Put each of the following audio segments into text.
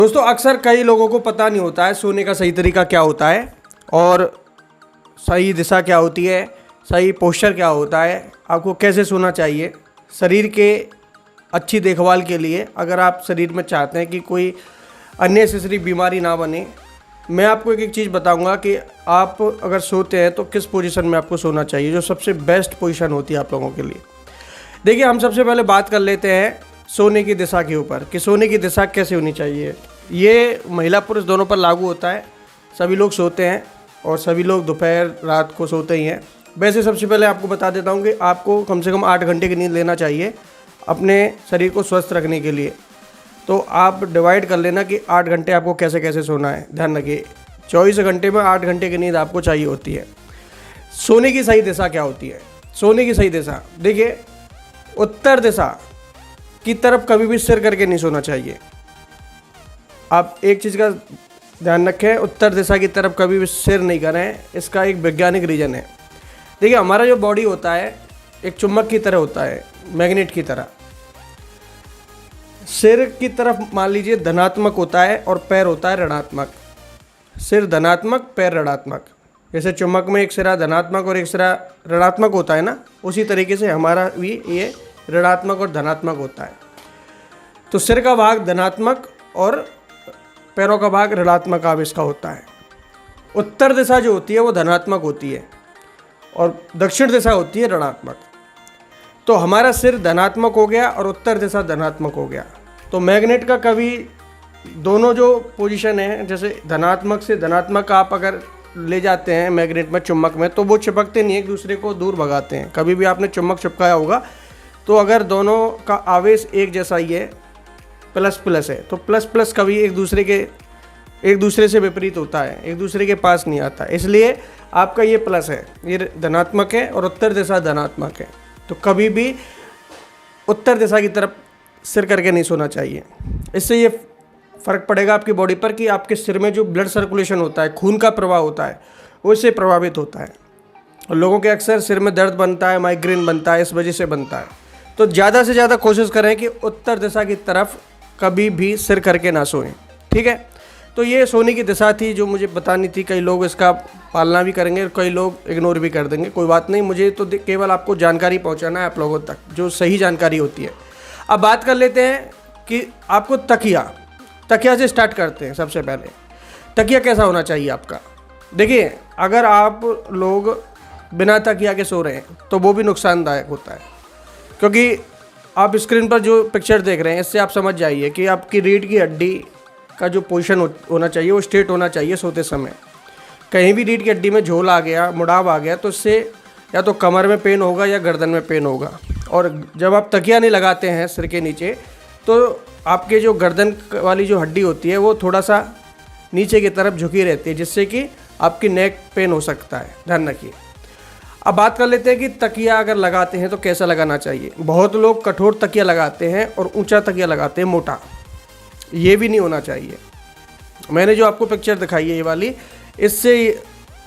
दोस्तों अक्सर कई लोगों को पता नहीं होता है सोने का सही तरीका क्या होता है और सही दिशा क्या होती है, सही पोस्चर क्या होता है, आपको कैसे सोना चाहिए। शरीर के अच्छी देखभाल के लिए अगर आप शरीर में चाहते हैं कि कोई अननेसेसरी बीमारी ना बने, मैं आपको एक चीज़ बताऊंगा कि आप अगर सोते हैं तो किस पोजीशन में आपको सोना चाहिए, जो सबसे बेस्ट पोजीशन होती है आप लोगों के लिए। देखिए, हम सबसे पहले बात कर लेते हैं सोने की दिशा के ऊपर कि सोने की दिशा कैसे होनी चाहिए। ये महिला पुरुष दोनों पर लागू होता है। सभी लोग सोते हैं और सभी लोग दोपहर रात को सोते ही हैं। वैसे सबसे पहले आपको बता देता हूँ कि आपको कम से कम 8 घंटे की नींद लेना चाहिए अपने शरीर को स्वस्थ रखने के लिए। तो आप डिवाइड कर लेना कि 8 घंटे आपको कैसे कैसे सोना है। ध्यान रखिए, 24 घंटे में 8 घंटे की नींद आपको चाहिए होती है। सोने की सही दिशा क्या होती है? सोने की सही दिशा देखिए, उत्तर दिशा की तरफ कभी भी सिर करके नहीं सोना चाहिए। आप एक चीज़ का ध्यान रखें, उत्तर दिशा की तरफ कभी भी सिर नहीं करें। इसका एक वैज्ञानिक रीज़न है। देखिए, हमारा जो बॉडी होता है एक चुम्बक की तरह होता है, मैग्नेट की तरह। सिर की तरफ मान लीजिए धनात्मक होता है और पैर होता है ऋणात्मक। सिर धनात्मक, पैर ऋणात्मक। जैसे चुम्बक में एक सिरा धनात्मक और एक सिरा ऋणात्मक होता है ना, उसी तरीके से हमारा भी ये ऋणात्मक और धनात्मक होता है। तो सिर का भाग धनात्मक और पैरों का भाग ऋणात्मक आवेश का होता है। उत्तर दिशा जो होती है वो धनात्मक होती है और दक्षिण दिशा होती है ऋणात्मक। तो हमारा सिर धनात्मक हो गया और उत्तर दिशा धनात्मक हो गया। तो मैग्नेट का कभी दोनों जो पोजीशन है, जैसे धनात्मक से धनात्मक आप अगर ले जाते हैं मैग्नेट में, चुम्बक में, तो वो चिपकते नहीं, एक दूसरे को दूर भगाते हैं। कभी भी आपने चुम्बक चिपकाया होगा तो अगर दोनों का आवेश एक जैसा ही है, प्लस प्लस है, तो प्लस प्लस कभी एक दूसरे से विपरीत होता है, एक दूसरे के पास नहीं आता। इसलिए आपका ये प्लस है, ये धनात्मक है और उत्तर दिशा धनात्मक है। तो कभी भी उत्तर दिशा की तरफ सिर करके नहीं सोना चाहिए। इससे ये फ़र्क पड़ेगा आपकी बॉडी पर कि आपके सिर में जो ब्लड सर्कुलेशन होता है, खून का प्रवाह होता है, वो इससे प्रभावित होता है। और लोगों के अक्सर सिर में दर्द बनता है, माइग्रेन बनता है, इस वजह से बनता है। तो ज़्यादा से ज़्यादा कोशिश करें कि उत्तर दिशा की तरफ कभी भी सिर करके ना सोएं। ठीक है, तो ये सोने की दिशा थी जो मुझे बतानी थी। कई लोग इसका पालना भी करेंगे और कई लोग इग्नोर भी कर देंगे, कोई बात नहीं। मुझे तो केवल आपको जानकारी पहुंचाना है आप लोगों तक, जो सही जानकारी होती है। अब बात कर लेते हैं कि आपको तकिया से स्टार्ट करते हैं। सबसे पहले तकिया कैसा होना चाहिए आपका। देखिए, अगर आप लोग बिना तकिया के सो रहे हैं तो वो भी नुकसानदायक होता है, क्योंकि आप स्क्रीन पर जो पिक्चर देख रहे हैं इससे आप समझ जाइए कि आपकी रीढ़ की हड्डी का जो पोजीशन होना चाहिए वो स्ट्रेट होना चाहिए सोते समय। कहीं भी रीढ़ की हड्डी में झोल आ गया, मुड़ाव आ गया, तो इससे या तो कमर में पेन होगा या गर्दन में पेन होगा। और जब आप तकिया नहीं लगाते हैं सिर के नीचे, तो आपके जो गर्दन वाली जो हड्डी होती है वो थोड़ा सा नीचे की तरफ झुकी रहती है, जिससे कि आपकी नेक पेन हो सकता है। ध्यान रखिए। अब बात कर लेते हैं कि तकिया अगर लगाते हैं तो कैसा लगाना चाहिए। बहुत लोग कठोर तकिया लगाते हैं और ऊंचा तकिया लगाते हैं, मोटा। ये भी नहीं होना चाहिए। मैंने जो आपको पिक्चर दिखाई है ये वाली, इससे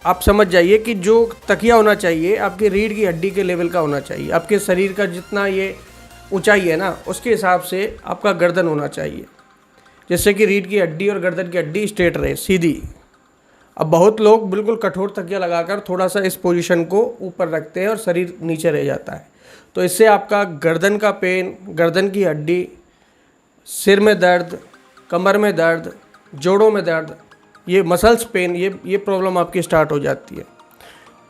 आप समझ जाइए कि जो तकिया होना चाहिए आपकी रीढ़ की हड्डी के लेवल का होना चाहिए। आपके शरीर का जितना ये ऊंचाई है ना, उसके हिसाब से आपका गर्दन होना चाहिए, जिससे कि रीढ़ की हड्डी और गर्दन की हड्डी स्ट्रेट रहे, सीधी। अब बहुत लोग बिल्कुल कठोर तकिया लगाकर थोड़ा सा इस पोजीशन को ऊपर रखते हैं और शरीर नीचे रह जाता है। तो इससे आपका गर्दन का पेन, गर्दन की हड्डी, सिर में दर्द, कमर में दर्द, जोड़ों में दर्द, ये मसल्स पेन, ये प्रॉब्लम आपकी स्टार्ट हो जाती है।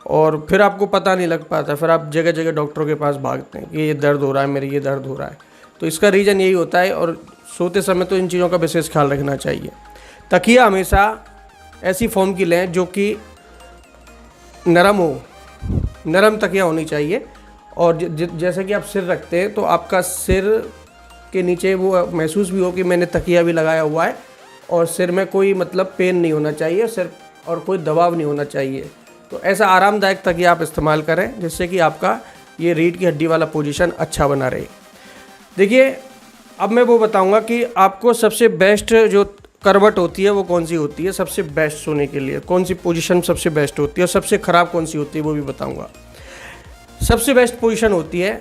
और फिर आपको पता नहीं लग पाता, फिर आप जगह जगह डॉक्टरों के पास भागते हैं कि ये दर्द हो रहा है, मेरे ये दर्द हो रहा है। तो इसका रीज़न यही होता है। और सोते समय तो इन चीज़ों का विशेष ख्याल रखना चाहिए। तकिया हमेशा ऐसी फॉर्म की लें जो कि नरम हो, नरम तकिया होनी चाहिए। और जैसे कि आप सिर रखते हैं तो आपका सिर के नीचे वो महसूस भी हो कि मैंने तकिया भी लगाया हुआ है, और सिर में कोई मतलब पेन नहीं होना चाहिए, सिर और कोई दबाव नहीं होना चाहिए। तो ऐसा आरामदायक तकिया आप इस्तेमाल करें जिससे कि आपका ये रीढ़ की हड्डी वाला पोजीशन अच्छा बना रहे। देखिए, अब मैं वो बताऊंगा कि आपको सबसे बेस्ट जो करवट होती है वो कौन सी होती है। सबसे बेस्ट सोने के लिए कौन सी पोजीशन सबसे बेस्ट होती है और सबसे ख़राब कौन सी होती है वो भी बताऊंगा। सबसे बेस्ट पोजीशन होती है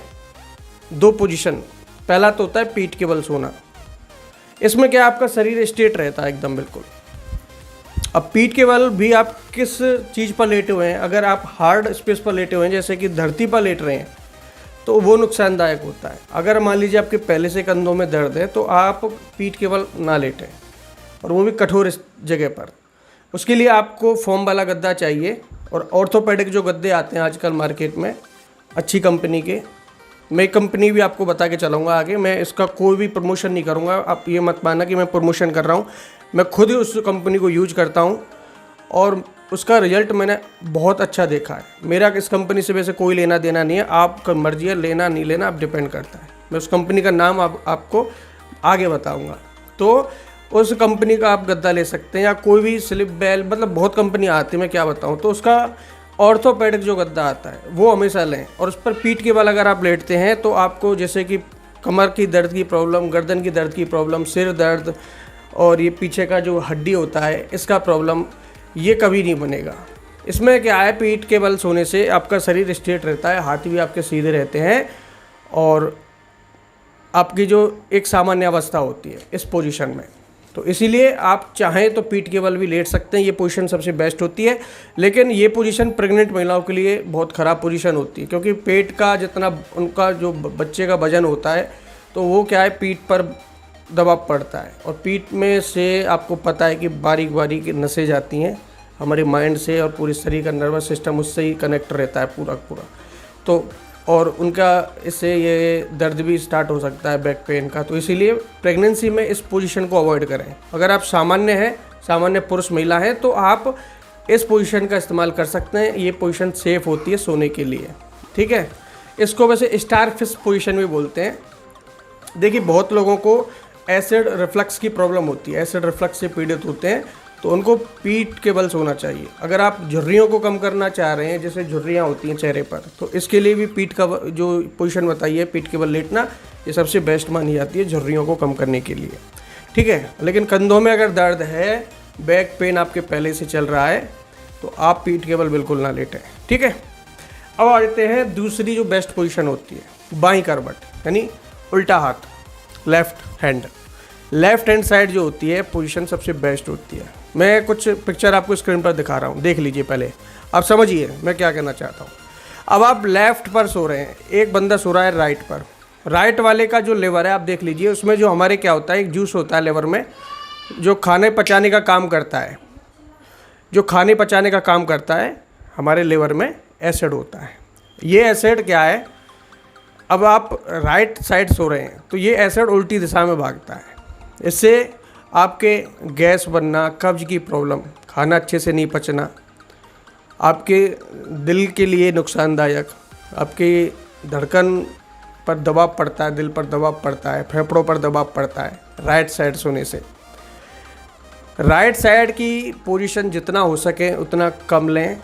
2 पोजीशन। पहला तो होता है पीठ के बल सोना। इसमें क्या आपका शरीर स्ट्रेट रहता है एकदम बिल्कुल। अब पीठ के बल भी आप किस चीज़ पर लेटे हुए हैं, अगर आप हार्ड स्पेस पर लेटे हुए हैं जैसे कि धरती पर लेट रहे हैं तो वो नुकसानदायक होता है। अगर मान लीजिए आपके पहले से कंधों में दर्द है तो आप पीठ के बल ना लेटें, और वो भी कठोर जगह पर। उसके लिए आपको फोम वाला गद्दा चाहिए, और ऑर्थोपेडिक जो गद्दे आते हैं आजकल मार्केट में अच्छी कंपनी के, मैं कंपनी भी आपको बता के चलाऊँगा आगे, मैं इसका कोई भी प्रमोशन नहीं करूँगा, आप ये मत मानना कि मैं प्रमोशन कर रहा हूँ। मैं खुद ही उस कंपनी को यूज करता हूँ और उसका रिजल्ट मैंने बहुत अच्छा देखा है। मेरा इस कंपनी से वैसे कोई लेना देना नहीं है, आपका मर्जी है लेना नहीं लेना, आप डिपेंड करता है। मैं उस कंपनी का नाम आपको आगे बताऊँगा। तो उस कंपनी का आप गद्दा ले सकते हैं, या कोई भी स्लिप बेल, मतलब बहुत कंपनी आती है, मैं क्या बताऊँ। तो उसका ऑर्थोपेडिक जो गद्दा आता है वो हमेशा लें, और उस पर पीठ के बल अगर आप लेटते हैं तो आपको जैसे कि कमर की दर्द की प्रॉब्लम, गर्दन की दर्द की प्रॉब्लम, सिर दर्द और ये पीछे का जो हड्डी होता है इसका प्रॉब्लम, ये कभी नहीं बनेगा। इसमें क्या है, पीठ के बल सोने से आपका शरीर स्ट्रेट रहता है, हाथ भी आपके सीधे रहते हैं, और आपकी जो एक सामान्य अवस्था होती है इस पोजीशन में। तो इसीलिए आप चाहें तो पीठ के बल भी लेट सकते हैं, ये पोजीशन सबसे बेस्ट होती है। लेकिन ये पोजीशन प्रेग्नेंट महिलाओं के लिए बहुत ख़राब पोजीशन होती है, क्योंकि पेट का जितना उनका जो बच्चे का वजन होता है तो वो क्या है, पीठ पर दबाव पड़ता है, और पीठ में से आपको पता है कि बारीक बारीक नसें जाती हैं हमारे माइंड से, और पूरे शरीर का नर्वस सिस्टम उससे ही कनेक्ट रहता है पूरा पूरा। तो और उनका इससे ये दर्द भी स्टार्ट हो सकता है बैक पेन का। तो इसीलिए प्रेगनेंसी में इस पोजीशन को अवॉइड करें। अगर आप सामान्य हैं, सामान्य पुरुष महिला हैं, तो आप इस पोजीशन का इस्तेमाल कर सकते हैं। ये पोजीशन सेफ़ होती है सोने के लिए, ठीक है। इसको वैसे स्टार फिश पोजीशन भी बोलते हैं। देखिए बहुत लोगों को एसिड रिफ्लक्स की प्रॉब्लम होती है, एसिड रिफ्लक्स से पीड़ित होते हैं, तो उनको पीठ के बल सोना चाहिए। अगर आप झुर्रियों को कम करना चाह रहे हैं, जैसे झुर्रियाँ होती हैं चेहरे पर, तो इसके लिए भी पीठ का जो पोजीशन बताई है, पीठ के बल लेटना, ये सबसे बेस्ट मानी जाती है झुर्रियों को कम करने के लिए, ठीक है। लेकिन कंधों में अगर दर्द है, बैक पेन आपके पहले से चल रहा है, तो आप पीठ के बल बिल्कुल ना लेटें, ठीक है। अब आ जाते हैं दूसरी जो बेस्ट पोजीशन होती है, बाईं करवट, यानी उल्टा हाथ, left hand. Left hand side जो होती है पोजीशन सबसे बेस्ट होती है। मैं कुछ पिक्चर आपको स्क्रीन पर दिखा रहा हूँ, देख लीजिए पहले, आप समझिए मैं क्या कहना चाहता हूँ। अब आप लेफ्ट पर सो रहे हैं, एक बंदा सो रहा है राइट पर। राइट वाले का जो लिवर है आप देख लीजिए, उसमें जो हमारे क्या होता है, एक जूस होता है लिवर में, जो खाने पचाने का काम करता है, जो खाने पचाने का काम करता है हमारे लिवर में एसिड होता है। ये एसिड क्या है, अब आप राइट साइड सो रहे हैं तो ये एसिड उल्टी दिशा में भागता है। इससे आपके गैस बनना, कब्ज की प्रॉब्लम, खाना अच्छे से नहीं पचना, आपके दिल के लिए नुकसानदायक, आपकी धड़कन पर दबाव पड़ता है, दिल पर दबाव पड़ता है, फेफड़ों पर दबाव पड़ता है राइट साइड सोने से। राइट साइड की पोजीशन जितना हो सके उतना कम लें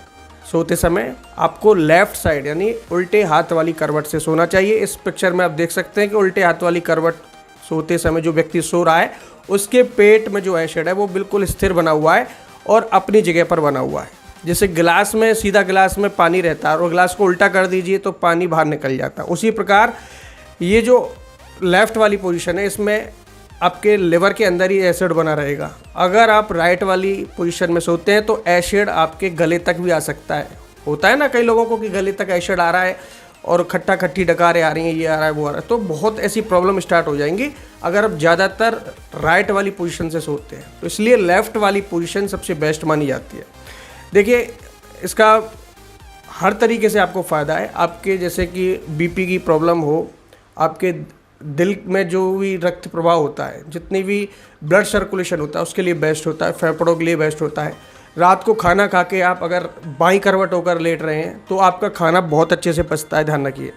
सोते समय। आपको लेफ़्ट साइड यानी उल्टे हाथ वाली करवट से सोना चाहिए। इस पिक्चर में आप देख सकते हैं कि उल्टे हाथ वाली करवट सोते समय जो व्यक्ति सो रहा है उसके पेट में जो एसिड है वो बिल्कुल स्थिर बना हुआ है और अपनी जगह पर बना हुआ है। जैसे गिलास में, सीधा गिलास में पानी रहता है और गिलास को उल्टा कर दीजिए तो पानी बाहर निकल जाता है, उसी प्रकार ये जो लेफ़्ट वाली पोजीशन है इसमें आपके लिवर के अंदर ही एसिड बना रहेगा। अगर आप राइट वाली पोजीशन में सोते हैं तो एसिड आपके गले तक भी आ सकता है। होता है ना कई लोगों को कि गले तक एसिड आ रहा है और खट्टा खट्टी डकारें आ रही हैं, ये आ रहा है वो आ रहा है, तो बहुत ऐसी प्रॉब्लम स्टार्ट हो जाएंगी अगर आप ज़्यादातर राइट वाली पोजीशन से सोते हैं। तो इसलिए लेफ़्ट वाली पोजीशन सबसे बेस्ट मानी जाती है। देखिए इसका हर तरीके से आपको फ़ायदा है। आपके जैसे कि बीपी की प्रॉब्लम हो, आपके दिल में जो भी रक्त प्रवाह होता है, जितनी भी ब्लड सर्कुलेशन होता है उसके लिए बेस्ट होता है, फेफड़ों के लिए बेस्ट होता है। रात को खाना खा के आप अगर बाईं करवट होकर लेट रहे हैं तो आपका खाना बहुत अच्छे से पचता है, ध्यान रखिए,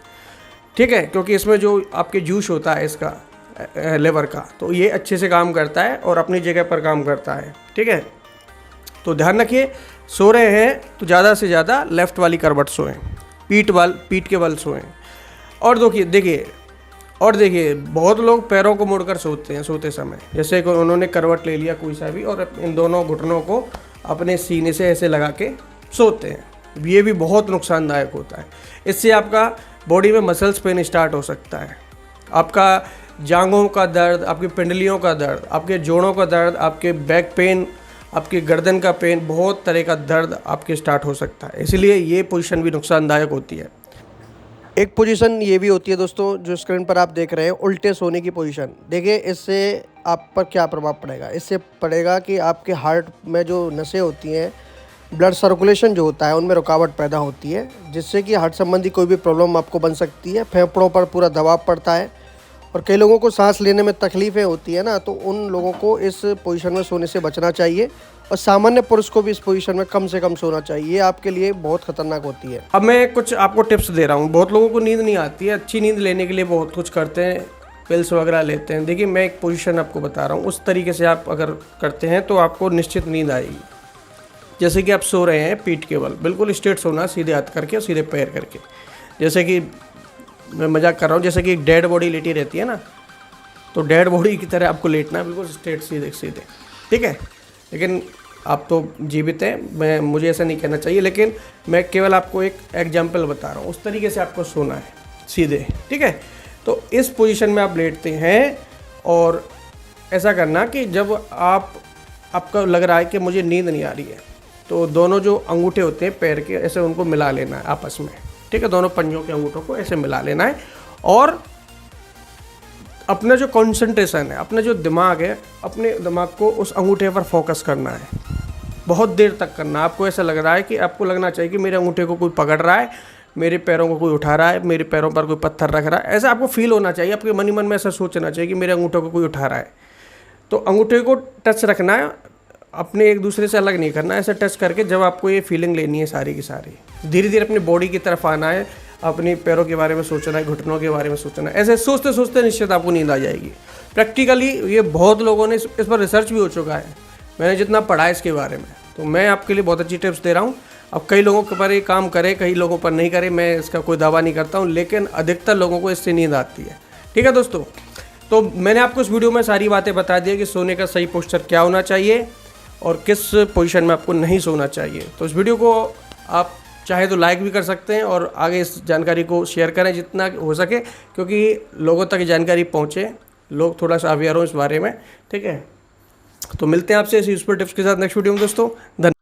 ठीक है, क्योंकि इसमें जो आपके जूस होता है इसका लिवर का, तो ये अच्छे से काम करता है और अपनी जगह पर काम करता है, ठीक है। तो ध्यान रखिए, सो रहे हैं तो ज़्यादा से ज़्यादा लेफ़्ट वाली करवट सोएं, पीठ के बल सोएं। और देखिए बहुत लोग पैरों को मुड़कर सोते हैं सोते समय, जैसे कि उन्होंने करवट ले लिया कोई सा भी और इन दोनों घुटनों को अपने सीने से ऐसे लगा के सोते हैं। ये भी बहुत नुकसानदायक होता है। इससे आपका बॉडी में मसल्स पेन स्टार्ट हो सकता है, आपका जांघों का दर्द, आपकी पिंडलियों का दर्द, आपके जोड़ों का दर्द, आपके बैक पेन, आपकी गर्दन का पेन, बहुत तरह का दर्द आपके स्टार्ट हो सकता है। इसलिए ये पोजीशन भी नुकसानदायक होती है। एक पोजीशन ये भी होती है दोस्तों, जो स्क्रीन पर आप देख रहे हैं, उल्टे सोने की पोजीशन। देखिए इससे आप पर क्या प्रभाव पड़ेगा। इससे पड़ेगा कि आपके हार्ट में जो नसें होती हैं, ब्लड सर्कुलेशन जो होता है, उनमें रुकावट पैदा होती है, जिससे कि हार्ट संबंधी कोई भी प्रॉब्लम आपको बन सकती है। फेफड़ों पर पूरा दबाव पड़ता है और कई लोगों को सांस लेने में तकलीफ़ें होती है ना, तो उन लोगों को इस पोजीशन में सोने से बचना चाहिए और सामान्य पुरुष को भी इस पोजीशन में कम से कम सोना चाहिए। ये आपके लिए बहुत खतरनाक होती है। अब मैं कुछ आपको टिप्स दे रहा हूँ। बहुत लोगों को नींद नहीं आती है, अच्छी नींद लेने के लिए बहुत कुछ करते हैं, पिल्स वगैरह लेते हैं। देखिए मैं एक पोजीशन आपको बता रहा हूँ, उस तरीके से आप अगर करते हैं तो आपको निश्चित नींद आएगी। जैसे कि आप सो रहे हैं पीठ के बल, बिल्कुल स्ट्रेट सोना, सीधे हाथ करके और सीधे पैर करके। जैसे कि मैं मजाक कर रहा हूँ, जैसे कि एक डेड बॉडी लेटी रहती है ना, तो डेड बॉडी की तरह आपको लेटना है, बिल्कुल स्ट्रेट सीधे सीधे, ठीक है। लेकिन आप तो जीवित हैं, मुझे ऐसा नहीं कहना चाहिए, लेकिन मैं केवल आपको एक एग्जाम्पल बता रहा हूँ। उस तरीके से आपको सोना है सीधे, ठीक है। तो इस पोजीशन में आप लेटते हैं और ऐसा करना कि जब आपका लग रहा है कि मुझे नींद नहीं आ रही है, तो दोनों जो अंगूठे होते हैं पैर के, ऐसे उनको मिला लेना है आपस में, ठीक है। दोनों पंजों के अंगूठों को ऐसे मिला लेना है और अपना जो कंसंट्रेशन है, अपना जो दिमाग है, अपने दिमाग को उस अंगूठे पर फोकस करना है। बहुत देर तक करना। आपको ऐसा लग रहा है कि आपको लगना चाहिए कि मेरे अंगूठे को कोई पकड़ रहा है, मेरे पैरों को कोई उठा रहा है, मेरे पैरों पर कोई पत्थर रख रहा है, ऐसा आपको फील होना चाहिए। आपके मन ही मन में ऐसा सोचना चाहिए कि मेरे अंगूठे को कोई उठा रहा है। तो अंगूठे को टच रखना है, अपने एक दूसरे से अलग नहीं करना है। ऐसा टच करके जब आपको ये फीलिंग लेनी है सारी की सारी, धीरे धीरे अपनी बॉडी की तरफ आना है, अपनी पैरों के बारे में सोचना है, घुटनों के बारे में सोचना है। ऐसे सोचते सोचते निश्चित आपको नींद आ जाएगी। प्रैक्टिकली ये बहुत लोगों ने इस पर रिसर्च भी हो चुका है, मैंने जितना पढ़ा है इसके बारे में। तो मैं आपके लिए बहुत अच्छी टिप्स दे रहा हूँ। अब कई लोगों के पर ये काम करे, कई लोगों पर नहीं करे, मैं इसका कोई दावा नहीं करता हूँ, लेकिन अधिकतर लोगों को इससे नींद आती है, ठीक है दोस्तों। तो मैंने आपको इस वीडियो में सारी बातें बता दी है कि सोने का सही पोस्चर क्या होना चाहिए और किस पोजीशन में आपको नहीं सोना चाहिए। तो इस वीडियो को आप चाहे तो लाइक भी कर सकते हैं और आगे इस जानकारी को शेयर करें जितना हो सके, क्योंकि लोगों तक जानकारी पहुंचे, लोग थोड़ा सा अवेयर हो इस बारे में, ठीक है। तो मिलते हैं आपसे इस यूजफुल टिप्स के साथ नेक्स्ट वीडियो में दोस्तों। धन्यवाद।